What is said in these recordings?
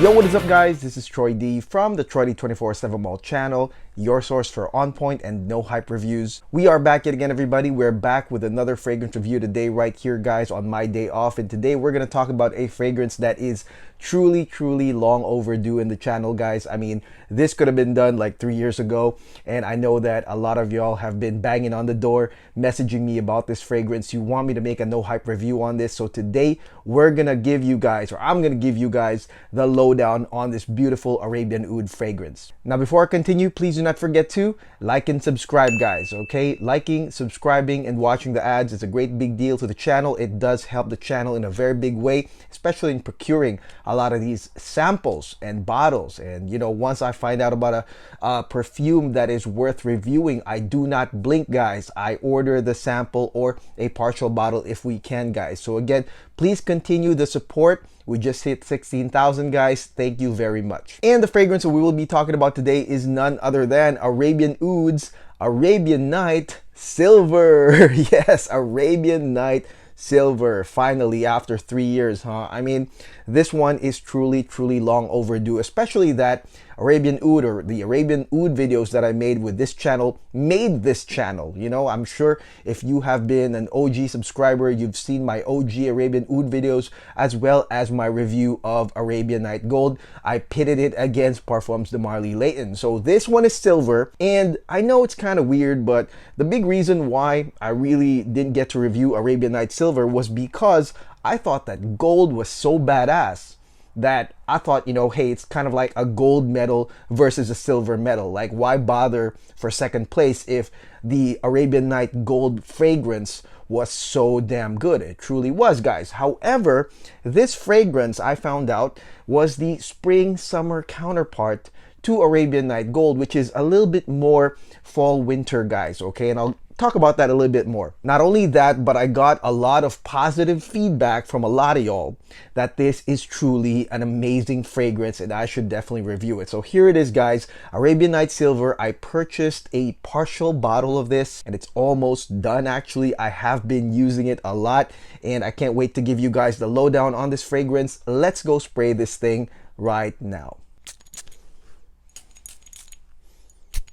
Yo, what is up guys? This is Troy D from the Troy D 24/7 Mall channel, your source for on point and no hype reviews. We are back yet again, everybody. We're back with another fragrance review today right here, guys, on my day off. And today we're going to talk about a fragrance that is truly long overdue in the channel, guys. I mean, this could have been done like 3 years ago, and I know that a lot of y'all have been banging on the door messaging me about this fragrance. You want me to make a no hype review on this, so today we're gonna give you guys, or I'm gonna give you guys, the lowdown on this beautiful Arabian Oud fragrance. Now before I continue, please do not forget to like and subscribe, guys. Okay, liking, subscribing, and watching the ads is a great big deal to the channel. It does help the channel in a very big way, especially in procuring a lot of these samples and bottles. And you know, once I find out about a perfume that is worth reviewing, I do not blink, guys. I order the sample or a partial bottle if we can, guys. So again, please continue the support. We just hit 16,000, guys. Thank you very much. And the fragrance that we will be talking about today is none other than Arabian Oud's Arabian Knight Silver. Yes, Arabian Knight Silver. Finally, after 3 years, huh? I mean, this one is truly long overdue, especially that Arabian Oud, or the Arabian Oud videos that I made with this channel, made this channel. You know, I'm sure if you have been an OG subscriber, you've seen my OG Arabian Oud videos, as well as my review of Arabian Knight Gold. I pitted it against Parfums de Marly Layton. So this one is silver, and I know it's kind of weird, but the big reason why I really didn't get to review Arabian Knight Silver was because I thought that gold was so badass that I thought, you know, hey, it's kind of like a gold medal versus a silver medal. Like, why bother for second place if the Arabian Knight Gold fragrance was so damn good? It truly was, guys. However, this fragrance, I found out, was the spring-summer counterpart to Arabian Knight Gold, which is a little bit more fall-winter, guys, okay? And I'll talk about that a little bit more. Not only that, but I got a lot of positive feedback from a lot of y'all that this is truly an amazing fragrance and I should definitely review it. So here it is, guys, Arabian Knight Silver. I purchased a partial bottle of this and it's almost done. Actually, I have been using it a lot and I can't wait to give you guys the lowdown on this fragrance. Let's go spray this thing right now.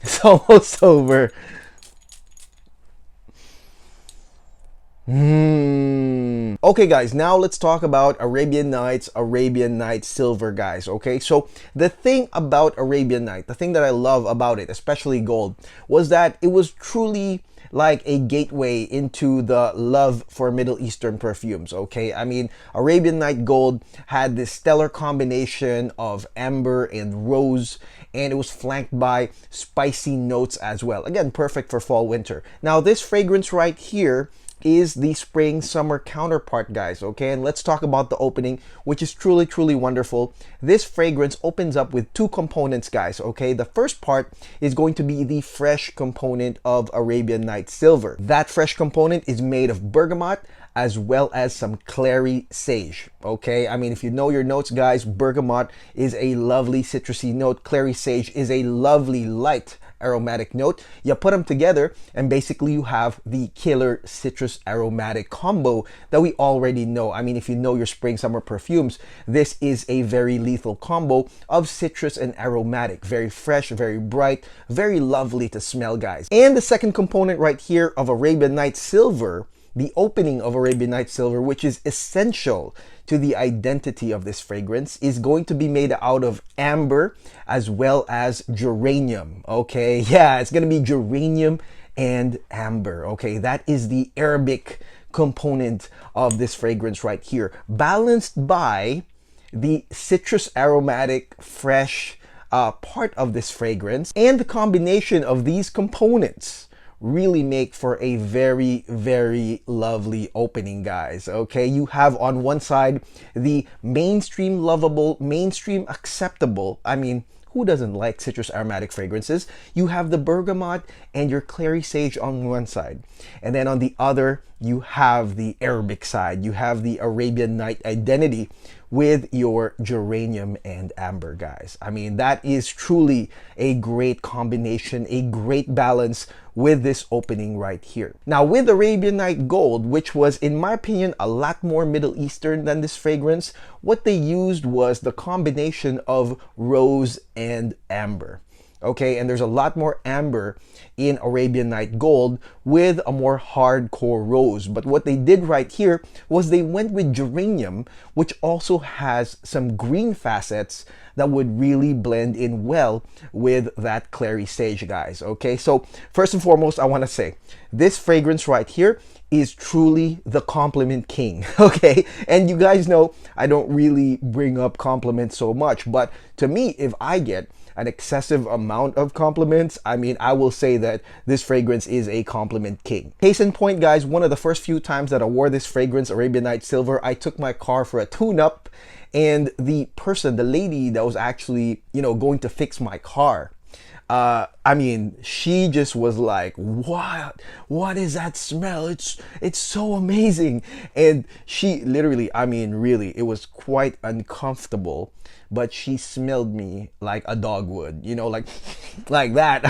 It's almost over. Okay, guys, now let's talk about Arabian Knight Silver, guys. Okay, so the thing about Arabian Knight, the thing that I love about it, especially gold, was that it was truly like a gateway into the love for Middle Eastern perfumes. Okay, I mean, Arabian Knight Gold had this stellar combination of amber and rose, and it was flanked by spicy notes as well. Again, perfect for fall winter. Now this fragrance right here is the spring summer counterpart, guys. Okay, and let's talk about the opening, which is truly wonderful. This fragrance opens up with two components, guys. Okay, the first part is going to be the fresh component of Arabian Knight Silver. That fresh component is made of bergamot as well as some Clary sage. Okay, I mean, if you know your notes, guys, bergamot is a lovely citrusy note. Clary sage is a lovely light aromatic note. You put them together and basically you have the killer citrus aromatic combo that we already know. I mean, if you know your spring summer perfumes, this is a very lethal combo of citrus and aromatic. Very fresh, very bright, very lovely to smell, guys. And the second component right here of Arabian Knight Silver, the opening of Arabian Knight Silver, which is essential to the identity of this fragrance, is going to be made out of amber as well as geranium. Okay, yeah, it's gonna be geranium and amber. Okay, that is the Arabic component of this fragrance right here, balanced by the citrus aromatic fresh part of this fragrance. And the combination of these components really make for a very lovely opening, guys. Okay, you have on one side the mainstream lovable, mainstream acceptable, I mean, who doesn't like citrus aromatic fragrances? You have the bergamot and your Clary sage on one side, and then on the other you have the Arabic side. You have the Arabian Night identity, with your geranium and amber, guys. I mean, that is truly a great combination, a great balance with this opening right here. Now with Arabian Knight Gold, which was in my opinion a lot more Middle Eastern than this fragrance, what they used was the combination of rose and amber. Okay, and there's a lot more amber in Arabian Knight Gold with a more hardcore rose. But what they did right here was they went with geranium, which also has some green facets that would really blend in well with that Clary sage, guys. Okay, so first and foremost, I want to say this fragrance right here is truly the compliment king. Okay, and you guys know I don't really bring up compliments so much, but to me, if I get an excessive amount of compliments, I mean, I will say that this fragrance is a compliment king. Case in point, guys, one of the first few times that I wore this fragrance, Arabian Night Silver, I took my car for a tune-up, and the person, the lady that was actually, you know, going to fix my car, I mean, she just was like, what is that smell? It's so amazing. And she literally, I mean, really, it was quite uncomfortable, but she smelled me like a dog would, you know, like that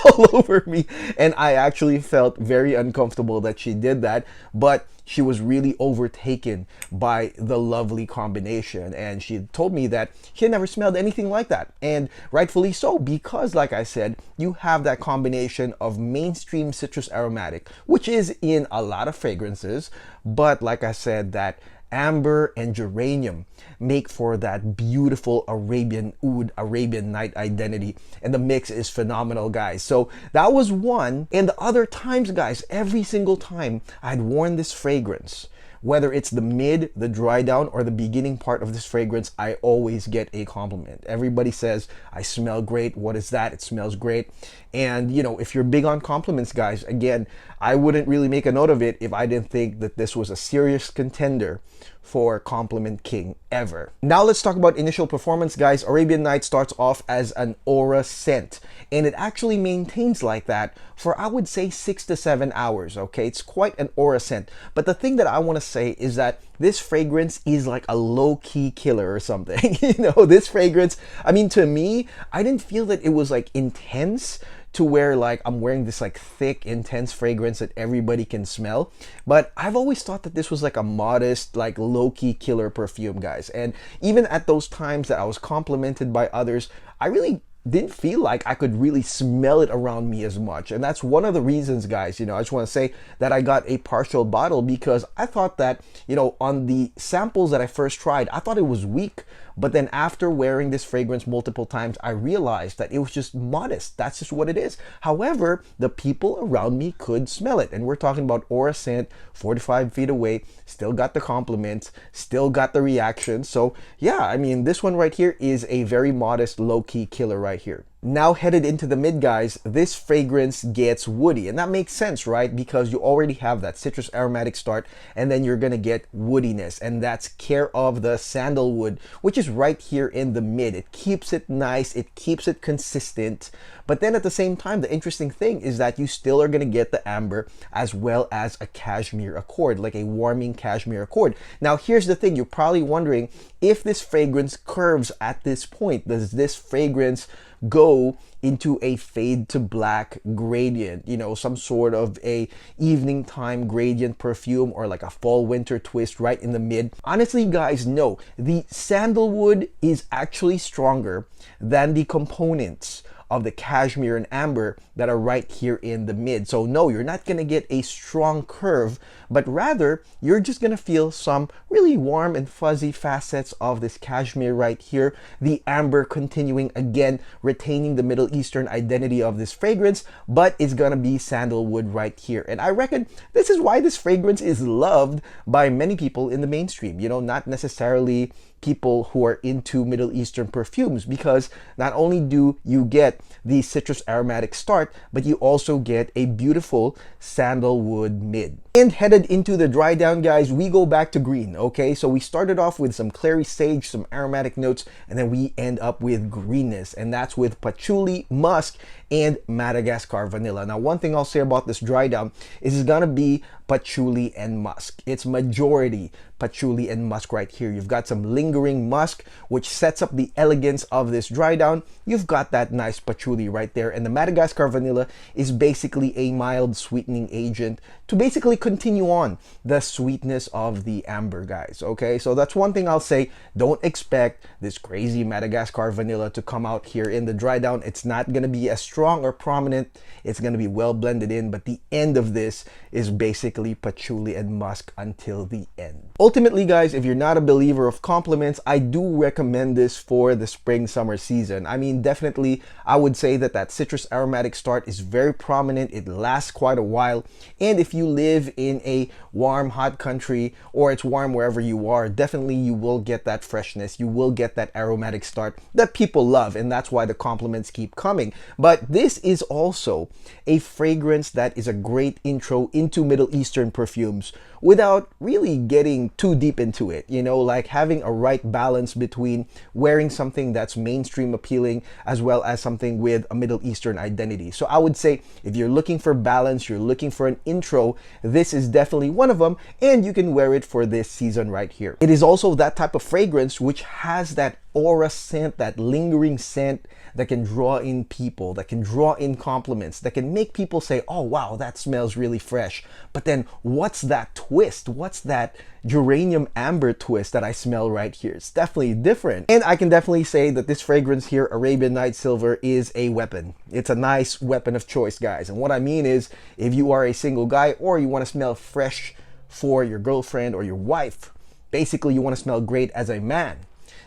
all over me. And I actually felt very uncomfortable that she did that, but she was really overtaken by the lovely combination, and she told me that she had never smelled anything like that, and rightfully so, because like I said, you have that combination of mainstream citrus aromatic, which is in a lot of fragrances, but like I said, that amber and geranium make for that beautiful Arabian Oud Arabian Night identity, and the mix is phenomenal, guys. So that was one. And the other times, guys, every single time I'd worn this fragrance, whether it's the mid, the dry down, or the beginning part of this fragrance, I always get a compliment. Everybody says, I smell great. What is that? It smells great. And, you know, if you're big on compliments, guys, again, I wouldn't really make a note of it if I didn't think that this was a serious contender for compliment king ever. Now let's talk about initial performance, guys. Arabian Night starts off as an aura scent, and it actually maintains like that for, I would say, 6 to 7 hours. Okay, it's quite an aura scent. But the thing that I want to say is that this fragrance is like a low-key killer or something. You know, this fragrance, I mean, to me, I didn't feel that it was like intense to where like I'm wearing this like thick, intense fragrance that everybody can smell. But I've always thought that this was like a modest, like low-key killer perfume, guys. And even at those times that I was complimented by others, I really didn't feel like I could really smell it around me as much. And that's one of the reasons, guys, you know, I just want to say that I got a partial bottle, because I thought that, you know, on the samples that I first tried, I thought it was weak. But then after wearing this fragrance multiple times, I realized that it was just modest. That's just what it is. However, the people around me could smell it. And we're talking about aura scent, 45 feet away, still got the compliments, still got the reaction. So yeah, I mean, this one right here is a very modest, low-key killer right here. Now headed into the mid, guys, this fragrance gets woody, and that makes sense, right? Because you already have that citrus aromatic start, and then you're gonna get woodiness, and that's care of the sandalwood, which is right here in the mid. It keeps it nice, it keeps it consistent, but then at the same time, the interesting thing is that you still are gonna get the amber as well as a cashmere accord, like a warming cashmere accord. Now here's the thing, you're probably wondering if this fragrance curves at this point. Does this fragrance go into a fade to black gradient, you know, some sort of a evening time gradient perfume, or like a fall winter twist right in the mid? Honestly, guys, no. The sandalwood is actually stronger than the components of the cashmere and amber that are right here in the mid. So no, you're not gonna get a strong curve, but rather you're just gonna feel some really warm and fuzzy facets of this cashmere right here. The amber continuing, again, retaining the Middle Eastern identity of this fragrance, but it's gonna be sandalwood right here. And I reckon this is why this fragrance is loved by many people in the mainstream, you know, not necessarily people who are into Middle Eastern perfumes, because not only do you get the citrus aromatic start, but you also get a beautiful sandalwood mid. And headed into the dry down, guys, we go back to green, okay? So we started off with some Clary sage, some aromatic notes, and then we end up with greenness, and that's with Patchouli, Musk, and Madagascar vanilla. Now, one thing I'll say about this dry down is it's gonna be Patchouli and Musk. It's majority Patchouli and Musk right here. You've got some lingering musk, which sets up the elegance of this dry down. You've got that nice Patchouli right there, and the Madagascar vanilla is basically a mild sweetening agent to basically continue on the sweetness of the amber, guys, okay? So that's one thing I'll say. Don't expect this crazy Madagascar vanilla to come out here in the dry down. It's not gonna be as strong or prominent. It's gonna be well blended in, but the end of this is basically Patchouli and Musk until the end. Ultimately, guys, if you're not a believer of compliments, I do recommend this for the spring summer season. I mean, definitely I would say that that citrus aromatic start is very prominent. It lasts quite a while, and if you live in a warm, hot country, or it's warm wherever you are, definitely you will get that freshness. You will get that aromatic start that people love, and that's why the compliments keep coming. But this is also a fragrance that is a great intro into Middle Eastern perfumes without really getting too deep into it, you know, like having a right balance between wearing something that's mainstream appealing as well as something with a Middle Eastern identity. So I would say if you're looking for balance, you're looking for an intro, this is definitely one of them, and you can wear it for this season right here. It is also that type of fragrance which has that aura scent, that lingering scent that can draw in people, that can draw in compliments, that can make people say, oh wow, that smells really fresh. But then what's that twist? What's that geranium amber twist that I smell right here? It's definitely different. And I can definitely say that this fragrance here, Arabian Night Silver, is a weapon. It's a nice weapon of choice, guys. And what I mean is, if you are a single guy or you want to smell fresh for your girlfriend or your wife, basically you want to smell great as a man,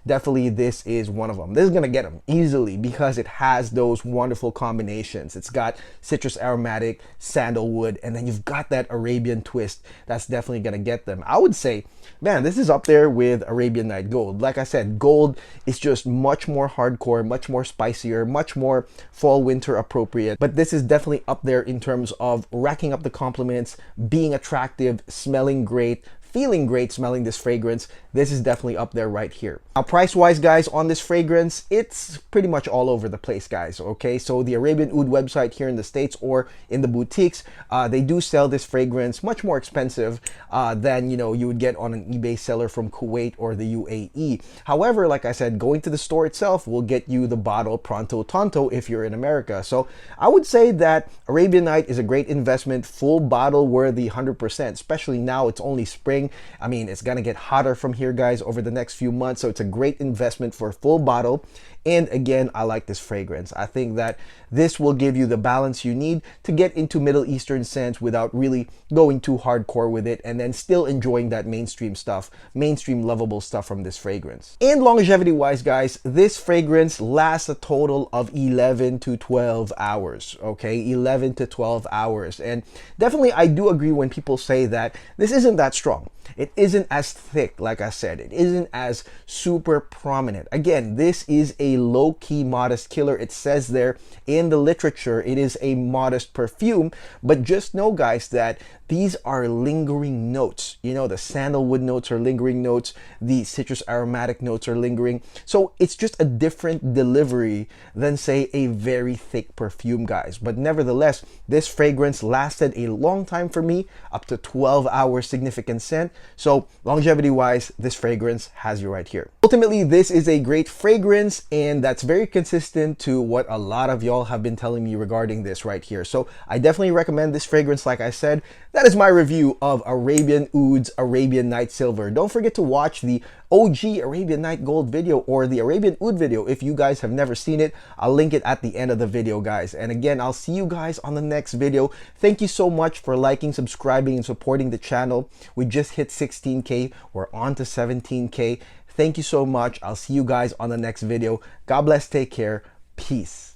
definitely this is one of them. This is gonna get them easily because it has those wonderful combinations. It's got citrus aromatic, sandalwood, and then you've got that Arabian twist that's definitely gonna get them. I would say, man, this is up there with Arabian Night Gold. Like I said, Gold is just much more hardcore, much more spicier, much more fall winter appropriate, but this is definitely up there in terms of racking up the compliments, being attractive, smelling great, feeling great smelling this fragrance. This is definitely up there right here. Now, price-wise, guys, on this fragrance, it's pretty much all over the place, guys, okay? So the Arabian Oud website here in the States or in the boutiques, they do sell this fragrance much more expensive than, you know, you would get on an eBay seller from Kuwait or the UAE. However, like I said, going to the store itself will get you the bottle pronto tonto if you're in America. So I would say that Arabian Night is a great investment, full bottle worthy 100%, especially now it's only spring. I mean, it's gonna get hotter from here, guys, over the next few months, so it's a great investment for a full bottle. And again, I like this fragrance. I think that this will give you the balance you need to get into Middle Eastern scents without really going too hardcore with it, and then still enjoying that mainstream stuff, mainstream lovable stuff from this fragrance. And longevity wise, guys, this fragrance lasts a total of 11 to 12 hours, okay? 11 to 12 hours. And definitely I do agree when people say that this isn't that strong. It isn't as thick, like I said. It isn't as super prominent. Again, this is a low-key modest killer. It says there in the literature it is a modest perfume, but just know, guys, that these are lingering notes. You know, the sandalwood notes are lingering notes, the citrus aromatic notes are lingering. So it's just a different delivery than, say, a very thick perfume, guys. But nevertheless, this fragrance lasted a long time for me, up to 12 hours significant scent. So longevity wise, this fragrance has you right here. Ultimately, this is a great fragrance, and that's very consistent to what a lot of y'all have been telling me regarding this right here. So I definitely recommend this fragrance. Like I said, that is my review of Arabian Oud's Arabian Night Silver. Don't forget to watch the OG Arabian Night Gold video or the Arabian Oud video if you guys have never seen it. I'll link it at the end of the video, guys. And again, I'll see you guys on the next video. Thank you so much for liking, subscribing, and supporting the channel. We just hit 16K. We're on to 17K. Thank you so much. I'll see you guys on the next video. God bless. Take care. Peace.